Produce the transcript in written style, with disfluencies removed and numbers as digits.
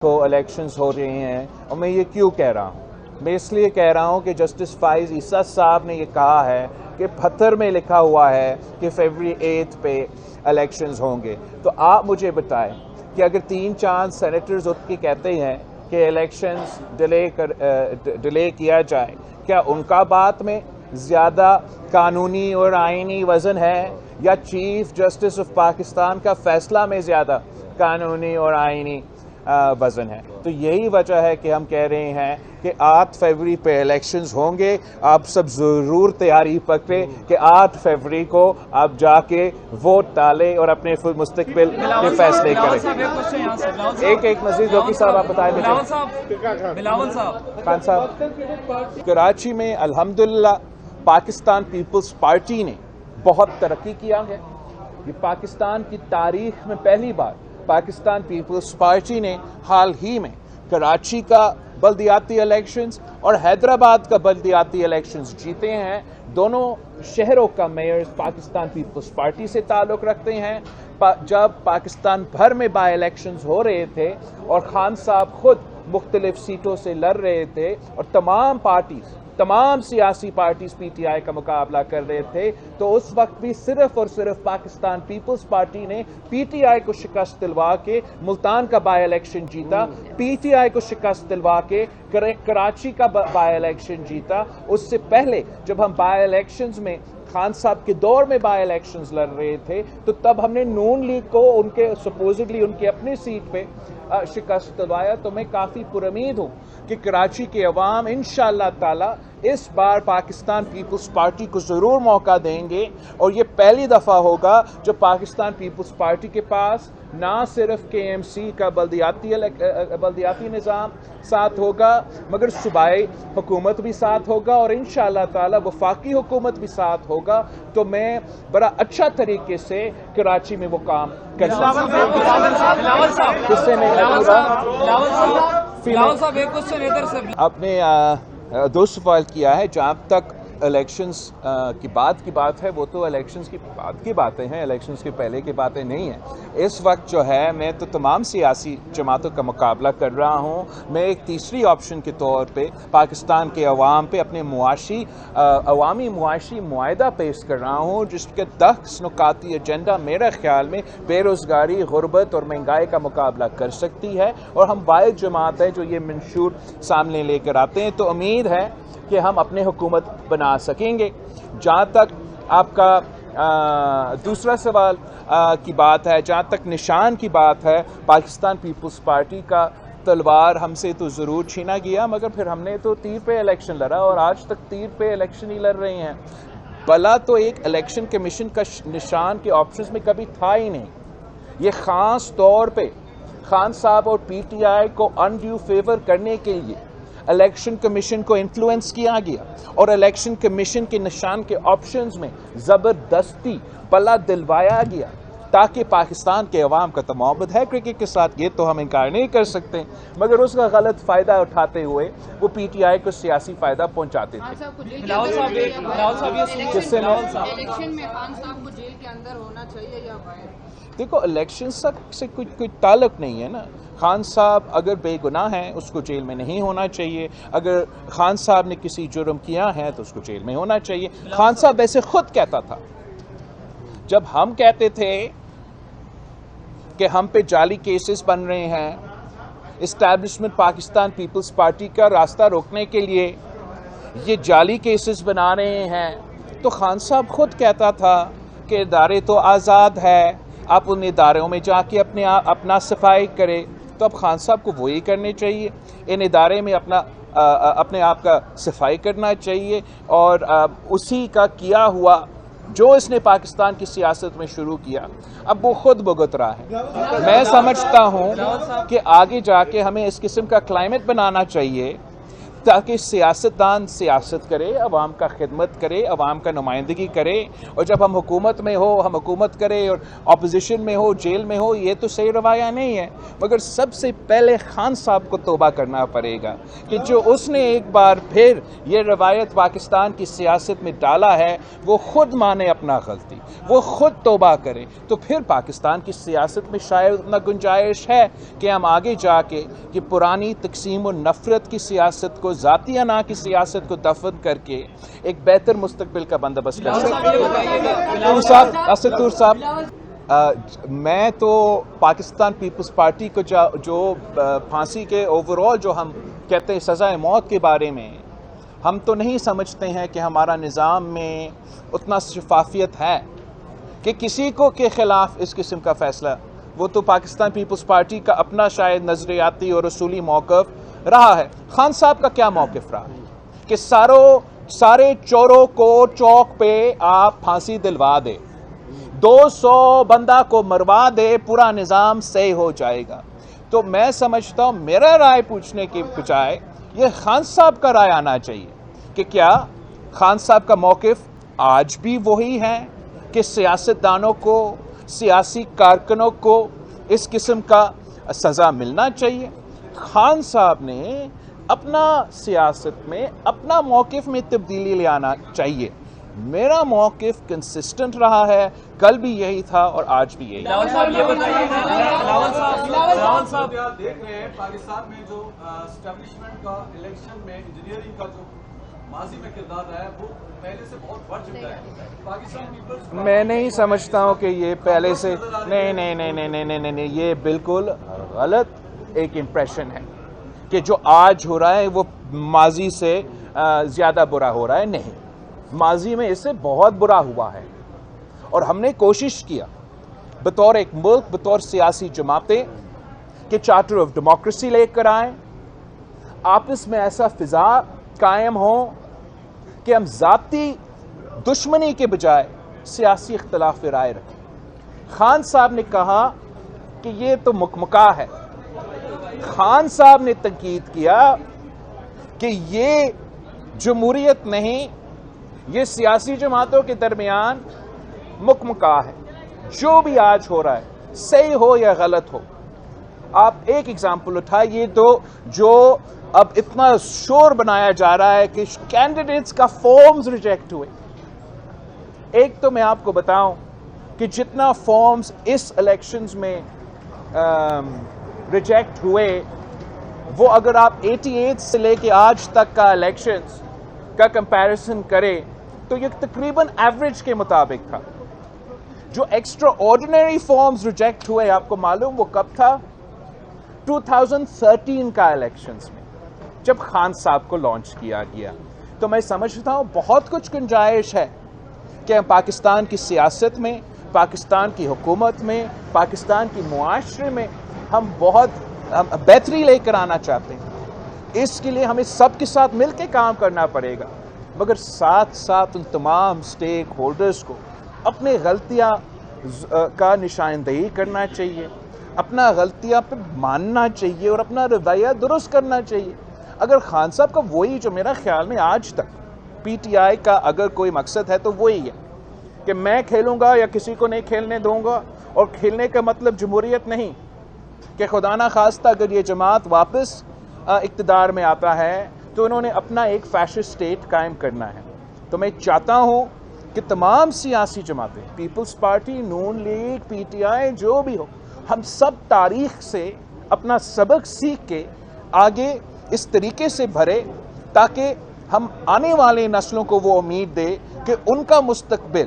کو الیکشنز ہو رہے ہیں، اور میں یہ کیوں کہہ رہا ہوں؟ میں اس لیے کہہ رہا ہوں کہ جسٹس فائز عیسیٰ صاحب نے یہ کہا ہے کہ پتھر میں لکھا ہوا ہے کہ فیبری 8 پہ الیکشنز ہوں گے۔ تو آپ مجھے بتائیں کہ اگر 3-4 سینیٹرز اٹھ کے کہتے ہیں کہ الیکشنز ڈیلے کیا جائے، کیا ان کا بات میں زیادہ قانونی اور آئینی وزن ہے، یا چیف جسٹس آف پاکستان کا فیصلہ میں زیادہ قانونی اور آئینی وزن ہے؟ تو یہی وجہ ہے کہ ہم کہہ رہے ہیں کہ 8 فروری پہ الیکشنز ہوں گے۔ آپ سب ضرور تیاری پکڑیں کہ 8 فروری کو آپ جا کے ووٹ ڈالیں اور اپنے مستقبل کے فیصلے کریں۔ ایک مزید وکیل صاحب آپ بتائیں خان صاحب، کراچی میں الحمدللہ پاکستان پیپلز پارٹی نے بہت ترقی کیا ہے۔ یہ پاکستان کی تاریخ میں پہلی بار پاکستان پیپلز پارٹی نے حال ہی میں کراچی کا بلدیاتی الیکشنز اور حیدرآباد کا بلدیاتی الیکشنز جیتے ہیں۔ دونوں شہروں کا میئر پاکستان پیپلز پارٹی سے تعلق رکھتے ہیں۔ جب پاکستان بھر میں بائی الیکشنز ہو رہے تھے اور خان صاحب خود مختلف سیٹوں سے لڑ رہے تھے اور تمام سیاسی پارٹیز پی ٹی آئی کا مقابلہ کر رہے تھے، تو اس وقت بھی صرف اور صرف پاکستان پیپلز پارٹی نے پی ٹی آئی کو شکست دلوا کے ملتان کا بائی الیکشن جیتا، پی ٹی آئی کو شکست دلوا کے کراچی کا بائی الیکشن جیتا۔ اس سے پہلے جب ہم بائی الیکشنز میں خان صاحب کے دور میں بائی الیکشنز لڑ رہے تھے، تو تب ہم نے نون لیگ کو سپوزڈلی ان کے اپنی سیٹ پہ شکست دلوایا۔ تو میں کافی پرامید ہوں کہ کراچی کے عوام انشاءاللہ تعالی اس بار پاکستان پیپلز پارٹی کو ضرور موقع دیں گے، اور یہ پہلی دفعہ ہوگا جب پاکستان پیپلز پارٹی کے پاس نہ صرف کے ایم سی کا بلدیاتی نظام ساتھ ہوگا، مگر صوبائی حکومت بھی ساتھ ہوگا، اور انشاءاللہ تعالی وفاقی حکومت بھی ساتھ ہوگا۔ تو میں بڑا اچھا طریقے سے کراچی میں وہ کام کر سکتا ہوں۔ آپ نے 2 سوال کیا ہے۔ جہاں تک الیکشنز کی بات ہے، وہ تو الیکشنز کی بعد کی باتیں ہیں، الیکشنز کے پہلے کی باتیں نہیں ہیں۔ اس وقت جو ہے میں تو تمام سیاسی جماعتوں کا مقابلہ کر رہا ہوں۔ میں ایک تیسری آپشن کے طور پہ پاکستان کے عوام پہ اپنے عوامی معاشی معاہدہ پیش کر رہا ہوں، جس کے 10 نکاتی ایجنڈا میرے خیال میں بے روزگاری، غربت اور مہنگائی کا مقابلہ کر سکتی ہے، اور ہم واحد جماعت ہے جو یہ منشور سامنے لے کر آتے ہیں۔ تو امید ہے کہ ہم اپنے حکومت بنا سکیں گے۔ جہاں تک آپ کا دوسرا سوال کی بات ہے، جہاں تک نشان کی بات ہے، پاکستان پیپلز پارٹی کا تلوار ہم سے تو ضرور چھینا گیا، مگر پھر ہم نے تو تیر پہ الیکشن لڑا، اور آج تک تیر پہ الیکشن ہی لڑ رہے ہیں۔ بلا تو ایک الیکشن کمیشن کا نشان کے آپشنز میں کبھی تھا ہی نہیں۔ یہ خاص طور پہ خان صاحب اور پی ٹی آئی کو انڈیو فیور کرنے کے لیے الیکشن کمیشن کو انفلوئنس کیا گیا، اور الیکشن کمیشن کے نشان کے آپشنز میں زبردستی پلہ دلوایا گیا، تاکہ پاکستان کے عوام کا تو محبت ہے کرکٹ کے ساتھ، یہ تو ہم انکار نہیں کر سکتے، مگر اس کا غلط فائدہ اٹھاتے ہوئے وہ پی ٹی آئی کو سیاسی فائدہ پہنچاتے تھے۔ دیکھو، الیکشن سے کوئی تعلق نہیں ہے نا۔ خان صاحب اگر بے گناہ ہیں اس کو جیل میں نہیں ہونا چاہیے، اگر خان صاحب نے کسی جرم کیا ہے تو اس کو جیل میں ہونا چاہیے۔ خان صاحب ویسے خود کہتا تھا، جب ہم کہتے تھے کہ ہم پہ جعلی کیسز بن رہے ہیں، اسٹیبلشمنٹ پاکستان پیپلز پارٹی کا راستہ روکنے کے لیے یہ جعلی کیسز بنا رہے ہیں، تو خان صاحب خود کہتا تھا کہ ادارے تو آزاد ہے، آپ ان اداروں میں جا کے اپنا صفائی کرے۔ تو اب خان صاحب کو وہی کرنے چاہیے، ان ادارے میں اپنے آپ کا صفائی کرنا چاہیے، اور اسی کا کیا ہوا جو اس نے پاکستان کی سیاست میں شروع کیا، اب وہ خود بھگت رہا ہے۔ میں سمجھتا ہوں کہ آگے جا کے ہمیں اس قسم کا کلائمیٹ بنانا چاہیے تاکہ سیاستدان سیاست کرے، عوام کا خدمت کرے، عوام کا نمائندگی کرے، اور جب ہم حکومت میں ہو ہم حکومت کرے اور اپوزیشن میں ہو جیل میں ہو، یہ تو صحیح رویہ نہیں ہے۔ مگر سب سے پہلے خان صاحب کو توبہ کرنا پڑے گا کہ جو اس نے ایک بار پھر یہ روایت پاکستان کی سیاست میں ڈالا ہے، وہ خود مانے اپنا غلطی، وہ خود توبہ کرے، تو پھر پاکستان کی سیاست میں شاید اتنا گنجائش ہے کہ ہم آگے جا کے یہ پرانی تقسیم و نفرت کی سیاست کو، ذاتی انا کی سیاست کو دفن کر کے ایک بہتر مستقبل کا بندوبست کر سکتے۔ اسد طور صاحب، میں تو پاکستان پیپلز پارٹی کو جو پھانسی کے اوورال جو ہم کہتے ہیں سزائے موت کے بارے میں، ہم تو نہیں سمجھتے ہیں کہ ہمارا نظام میں اتنا شفافیت ہے کہ کسی کو کے خلاف اس قسم کا فیصلہ، وہ تو پاکستان پیپلز پارٹی کا اپنا شاید نظریاتی اور اصولی موقف رہا ہے۔ خان صاحب کا کیا موقف رہا کہ سارے چوروں کو چوک پہ آپ پھانسی دلوا دے، 200 بندہ کو مروا دے، پورا نظام صحیح ہو جائے گا؟ تو میں سمجھتا ہوں میرا رائے پوچھنے کی بجائے یہ خان صاحب کا رائے آنا چاہیے کہ کیا خان صاحب کا موقف آج بھی وہی ہے کہ سیاستدانوں کو، سیاسی کارکنوں کو اس قسم کا سزا ملنا چاہیے؟ خان صاحب نے اپنا سیاست میں اپنا موقف میں تبدیلی لے آنا چاہیے۔ میرا موقف کنسسٹنٹ رہا ہے، کل بھی یہی تھا اور آج بھی یہی ہے۔ لاول صاحب یہ بتائیے، لاول صاحب دیکھ رہے ہیں پاکستان میں جو اسٹیبلشمنٹ کا الیکشن میں انجینئرنگ کا جو ماضی میں کردار رہا ہے وہ پہلے سے بہت بڑھ چکا ہے۔ پاکستان پیپلز میں نہیں سمجھتا ہوں کہ یہ پہلے سے، نہیں، یہ بالکل غلط ایک امپریشن ہے کہ جو آج ہو رہا ہے وہ ماضی سے زیادہ برا ہو رہا ہے۔ نہیں، ماضی میں اس سے بہت برا ہوا ہے، اور ہم نے کوشش کیا بطور ایک ملک، بطور سیاسی جماعتیں کہ چارٹر آف ڈیموکریسی لے کر آئیں، آپس میں ایسا فضا قائم ہو کہ ہم ذاتی دشمنی کے بجائے سیاسی اختلاف رائے رکھیں۔ خان صاحب نے کہا کہ یہ تو مکمکا ہے، خان صاحب نے تنقید کیا کہ یہ جمہوریت نہیں، یہ سیاسی جماعتوں کے درمیان مکمکا ہے، جو بھی آج ہو رہا ہے صحیح ہو یا غلط ہو۔ آپ ایک ایگزامپل اٹھائیے تو جو اب اتنا شور بنایا جا رہا ہے کہ کینڈیڈیٹس کا فارمز ریجیکٹ ہوئے۔ ایک تو میں آپ کو بتاؤں کہ جتنا فارمز اس الیکشنز میں ریجیکٹ ہوئے، وہ اگر آپ 88 سے لے کے آج تک کا الیکشنز کا کمپیریزن کرے تو یہ تقریباً ایوریج کے مطابق تھا۔ جو ایکسٹرا آرڈینری فارمز ریجیکٹ ہوئے، آپ کو معلوم وہ کب تھا؟ 2013 کا الیکشنز میں، جب خان صاحب کو لانچ کیا گیا۔ تو میں سمجھتا ہوں بہت کچھ گنجائش ہے کہ ہم پاکستان کی سیاست میں، پاکستان کی حکومت میں، پاکستان کی معاشرے میں ہم بہت بہتری لے کر آنا چاہتے ہیں۔ اس کے لیے ہمیں سب کے ساتھ مل کے کام کرنا پڑے گا، مگر ساتھ ساتھ ان تمام سٹیک ہولڈرز کو اپنے غلطیاں کا نشاندہی کرنا چاہیے، اپنا غلطیاں پہ ماننا چاہیے اور اپنا رویہ درست کرنا چاہیے۔ اگر خان صاحب کا وہی جو میرا خیال میں آج تک پی ٹی آئی کا اگر کوئی مقصد ہے تو وہی ہے کہ میں کھیلوں گا یا کسی کو نہیں کھیلنے دوں گا، اور کھیلنے کا مطلب جمہوریت نہیں کہ خدا نہ خواستہ اگر یہ جماعت واپس اقتدار میں آتا ہے تو انہوں نے اپنا ایک فیشسٹ اسٹیٹ قائم کرنا ہے۔ تو میں چاہتا ہوں کہ تمام سیاسی جماعتیں، پیپلز پارٹی، نون لیگ، پی ٹی آئی، جو بھی ہو، ہم سب تاریخ سے اپنا سبق سیکھ کے آگے اس طریقے سے بھرے تاکہ ہم آنے والے نسلوں کو وہ امید دے کہ ان کا مستقبل